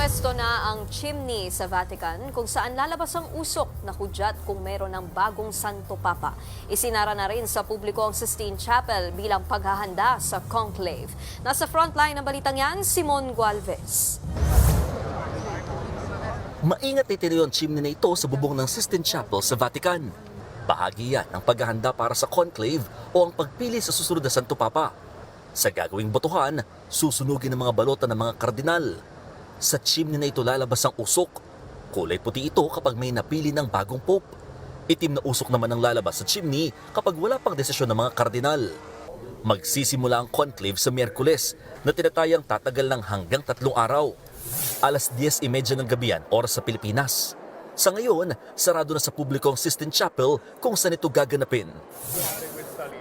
Pinwesto na ang chimney sa Vatican kung saan lalabas ang usok na hudyat kung meron ng bagong Santo Papa. Isinara na rin sa publiko ang Sistine Chapel bilang paghahanda sa conclave. Nasa frontline ng balitang yan, Simon Gualvez. Maingat itinayo ang chimney na ito sa bubong ng Sistine Chapel sa Vatican. Bahagi yan ng paghahanda para sa conclave o ang pagpili sa susunod na Santo Papa. Sa gagawing botohan, susunugin ng mga balota ng mga kardinal. Sa chimney na ito lalabas ang usok. Kulay puti ito kapag may napili ng bagong pope. Itim na usok naman ang lalabas sa chimney kapag wala pang desisyon ng mga kardinal. Magsisimula ang conclave sa Miyerkules na tinatayang tatagal ng hanggang 3 araw. Alas 10:30 ng gabi yan, oras sa Pilipinas. Sa ngayon, sarado na sa publiko ang Sistine Chapel kung saan ito gaganapin.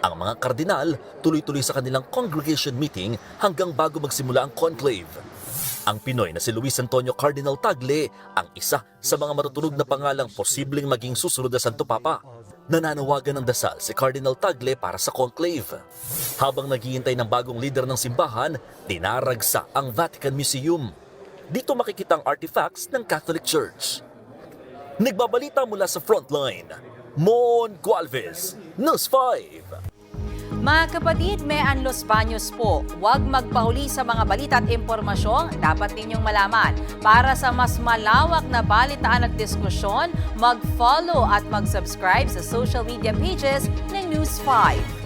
Ang mga kardinal tuloy-tuloy sa kanilang congregation meeting hanggang bago magsimula ang conclave. Ang Pinoy na si Luis Antonio Cardinal Tagle ang isa sa mga matutunog na pangalang posibleng maging susunod na Santo Papa. Nananawagan ng dasal si Cardinal Tagle para sa conclave. Habang naghihintay ng bagong leader ng simbahan, dinaragsa ang Vatican Museum. Dito makikita ang artifacts ng Catholic Church. Nagbabalita mula sa frontline, Mon Gualvez, News 5. Mga kapatid, may Los Baños po. Huwag magpahuli sa mga balita at impormasyong dapat ninyong malaman. Para sa mas malawak na balitaan at diskusyon, mag-follow at mag-subscribe sa social media pages ng News 5.